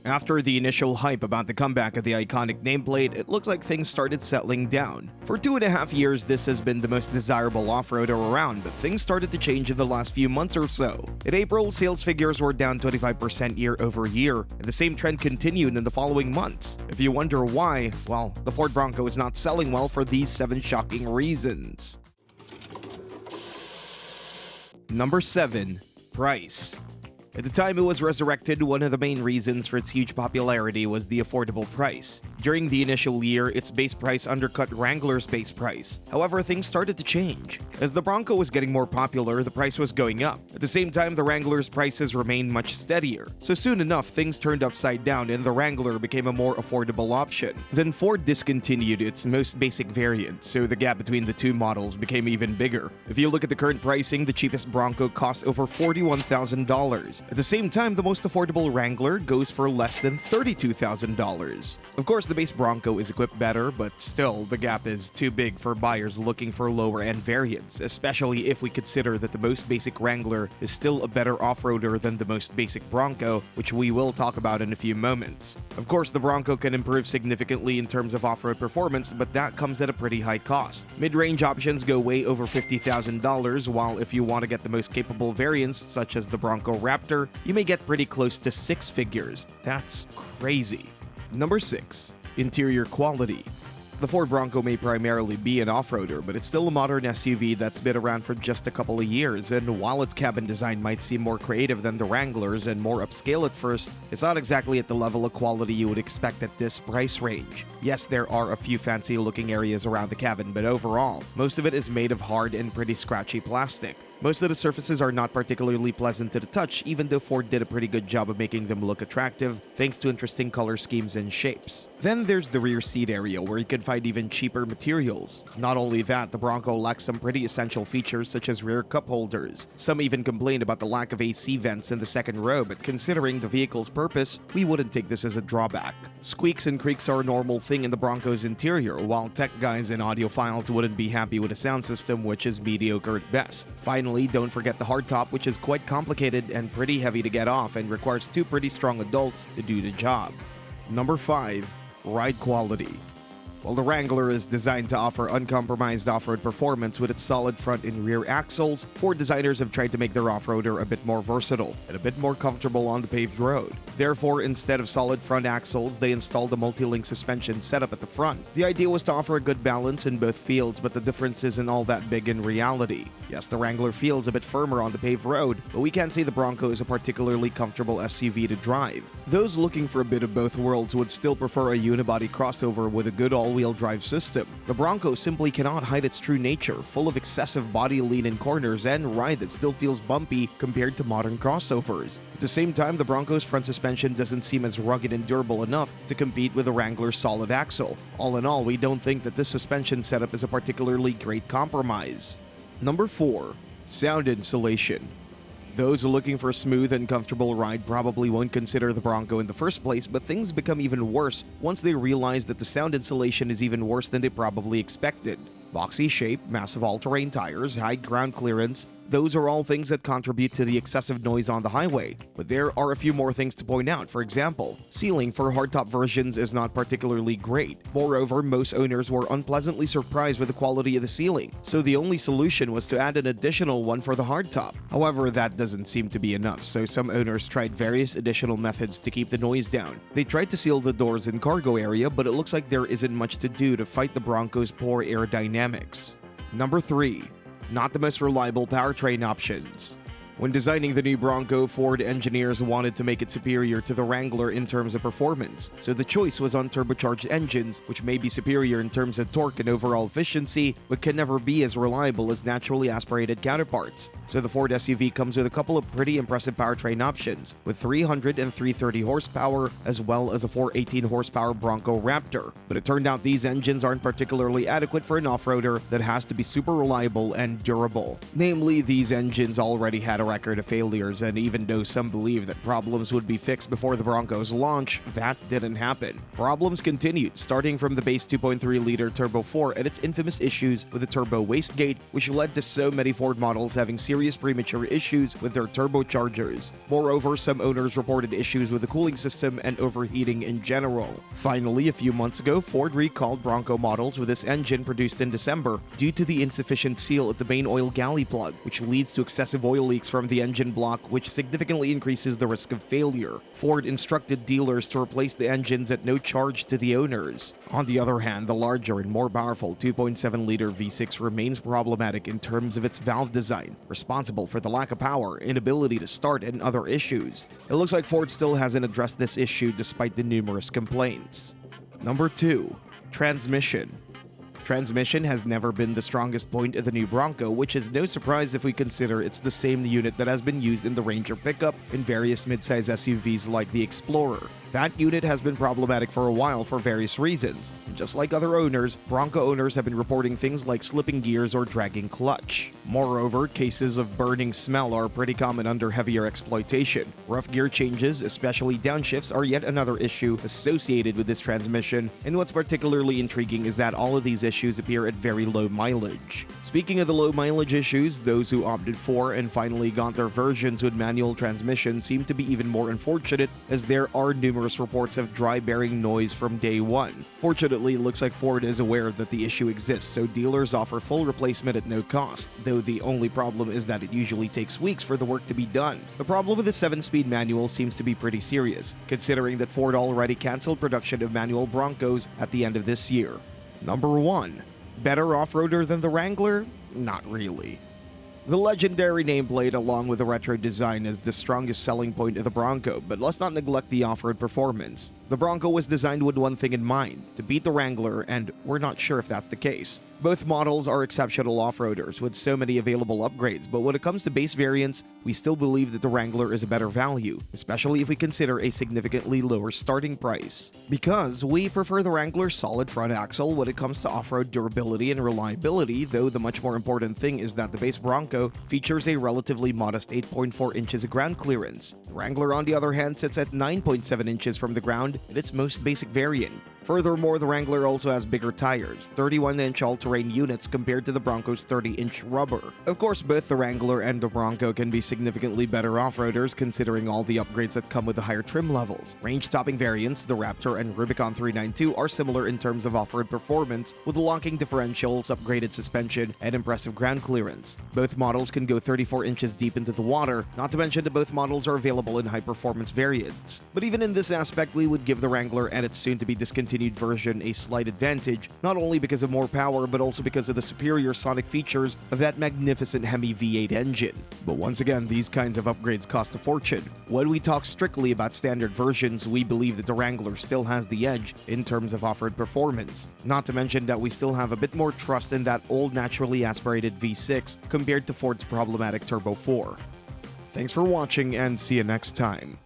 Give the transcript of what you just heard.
After the initial hype about the comeback of the iconic nameplate, it looks like things started settling down. For 2.5 years, this has been the most desirable off-roader around, but things started to change in the last few months or so. In April, sales figures were down 25% year over year, and the same trend continued in the following months. If you wonder why, well, the Ford Bronco is not selling well for these 7 shocking reasons. Number 7. Price. At the time it was resurrected, one of the main reasons for its huge popularity was the affordable price. During the initial year, its base price undercut Wrangler's base price. However, things started to change. As the Bronco was getting more popular, the price was going up. At the same time, the Wrangler's prices remained much steadier. So soon enough, things turned upside down and the Wrangler became a more affordable option. Then Ford discontinued its most basic variant, so the gap between the two models became even bigger. If you look at the current pricing, the cheapest Bronco costs over $41,000. At the same time, the most affordable Wrangler goes for less than $32,000. Of course, the base Bronco is equipped better, but still, the gap is too big for buyers looking for lower-end variants, especially if we consider that the most basic Wrangler is still a better off-roader than the most basic Bronco, which we will talk about in a few moments. Of course, the Bronco can improve significantly in terms of off-road performance, but that comes at a pretty high cost. Mid-range options go way over $50,000, while if you want to get the most capable variants, such as the Bronco Raptor, you may get pretty close to 6 figures. That's crazy. Number 6. Interior quality. The Ford Bronco may primarily be an off-roader, but it's still a modern SUV that's been around for just a couple of years, and while its cabin design might seem more creative than the Wranglers and more upscale at first, it's not exactly at the level of quality you would expect at this price range. Yes, there are a few fancy-looking areas around the cabin, but overall, most of it is made of hard and pretty scratchy plastic. Most of the surfaces are not particularly pleasant to the touch, even though Ford did a pretty good job of making them look attractive, thanks to interesting color schemes and shapes. Then there's the rear seat area, where you can find even cheaper materials. Not only that, the Bronco lacks some pretty essential features such as rear cup holders. Some even complained about the lack of AC vents in the second row, but considering the vehicle's purpose, we wouldn't take this as a drawback. Squeaks and creaks are a normal thing in the Bronco's interior, while tech guys and audiophiles wouldn't be happy with a sound system which is mediocre at best. Finally, don't forget the hardtop, which is quite complicated and pretty heavy to get off and requires 2 pretty strong adults to do the job. Number 5. Ride quality. While the Wrangler is designed to offer uncompromised off-road performance with its solid front and rear axles, Ford designers have tried to make their off-roader a bit more versatile and a bit more comfortable on the paved road. Therefore, instead of solid front axles, they installed a multi-link suspension setup at the front. The idea was to offer a good balance in both fields, but the difference isn't all that big in reality. Yes, the Wrangler feels a bit firmer on the paved road, but we can't say the Bronco is a particularly comfortable SUV to drive. Those looking for a bit of both worlds would still prefer a unibody crossover with a good all-wheel drive system. The Bronco simply cannot hide its true nature, full of excessive body lean in corners and ride that still feels bumpy compared to modern crossovers. At the same time, the Bronco's front suspension doesn't seem as rugged and durable enough to compete with the Wrangler's solid axle. All in all, we don't think that this suspension setup is a particularly great compromise. Number 4. Sound insulation. Those looking for a smooth and comfortable ride probably won't consider the Bronco in the first place, but things become even worse once they realize that the sound insulation is even worse than they probably expected. Boxy shape, massive all-terrain tires, high ground clearance, those are all things that contribute to the excessive noise on the highway. But there are a few more things to point out. For example, sealing for hardtop versions is not particularly great. Moreover, most owners were unpleasantly surprised with the quality of the sealing, so the only solution was to add an additional one for the hardtop. However, that doesn't seem to be enough, so some owners tried various additional methods to keep the noise down. They tried to seal the doors and cargo area, but it looks like there isn't much to do to fight the Bronco's poor aerodynamics. Number 3. Not the most reliable powertrain options. When designing the new Bronco, Ford engineers wanted to make it superior to the Wrangler in terms of performance, so the choice was on turbocharged engines, which may be superior in terms of torque and overall efficiency, but can never be as reliable as naturally aspirated counterparts. So the Ford SUV comes with a couple of pretty impressive powertrain options, with 300 and 330 horsepower, as well as a 418 horsepower Bronco Raptor. But it turned out these engines aren't particularly adequate for an off-roader that has to be super reliable and durable. Namely, these engines already had a record of failures, and even though some believe that problems would be fixed before the Bronco's launch, that didn't happen. Problems continued, starting from the base 2.3-liter Turbo 4 and its infamous issues with the turbo wastegate, which led to so many Ford models having serious premature issues with their turbochargers. Moreover, some owners reported issues with the cooling system and overheating in general. Finally, a few months ago, Ford recalled Bronco models with this engine produced in December due to the insufficient seal at the main oil galley plug, which leads to excessive oil leaks from the engine block, which significantly increases the risk of failure. Ford instructed dealers to replace the engines at no charge to the owners. On the other hand, the larger and more powerful 2.7-liter V6 remains problematic in terms of its valve design, responsible for the lack of power, inability to start, and other issues. It looks like Ford still hasn't addressed this issue despite the numerous complaints. Number 2. Transmission. Transmission has never been the strongest point of the new Bronco, which is no surprise if we consider it's the same unit that has been used in the Ranger pickup in various midsize SUVs like the Explorer. That unit has been problematic for a while for various reasons. And just like other owners, Bronco owners have been reporting things like slipping gears or dragging clutch. Moreover, cases of burning smell are pretty common under heavier exploitation. Rough gear changes, especially downshifts, are yet another issue associated with this transmission, and what's particularly intriguing is that all of these issues appear at very low mileage. Speaking of the low mileage issues, those who opted for and finally got their versions with manual transmission seem to be even more unfortunate, as there are numerous reports of dry bearing noise from day one. Fortunately, it looks like Ford is aware that the issue exists, so dealers offer full replacement at no cost, though the only problem is that it usually takes weeks for the work to be done. The problem with the 7-speed manual seems to be pretty serious, considering that Ford already canceled production of manual Broncos at the end of this year. Number 1. Better off-roader than the Wrangler? Not really. The legendary nameplate, along with the retro design, is the strongest selling point of the Bronco, but let's not neglect the off-road performance. The Bronco was designed with one thing in mind: to beat the Wrangler, and we're not sure if that's the case. Both models are exceptional off-roaders with so many available upgrades, but when it comes to base variants, we still believe that the Wrangler is a better value, especially if we consider a significantly lower starting price. Because we prefer the Wrangler's solid front axle when it comes to off-road durability and reliability, though the much more important thing is that the base Bronco features a relatively modest 8.4 inches of ground clearance. The Wrangler, on the other hand, sits at 9.7 inches from the ground in its most basic variant. Furthermore, the Wrangler also has bigger tires, 31-inch all-terrain units compared to the Bronco's 30-inch rubber. Of course, both the Wrangler and the Bronco can be significantly better off-roaders considering all the upgrades that come with the higher trim levels. Range-topping variants, the Raptor and Rubicon 392, are similar in terms of off-road performance, with locking differentials, upgraded suspension, and impressive ground clearance. Both models can go 34 inches deep into the water, not to mention that both models are available in high-performance variants. But even in this aspect, we would give the Wrangler and its soon-to-be discontinued version a slight advantage, not only because of more power, but also because of the superior sonic features of that magnificent Hemi V8 engine. But once again, these kinds of upgrades cost a fortune. When we talk strictly about standard versions, we believe that the Wrangler still has the edge in terms of off-road performance. Not to mention that we still have a bit more trust in that old naturally aspirated V6 compared to Ford's problematic Turbo 4. Thanks for watching, and see you next time.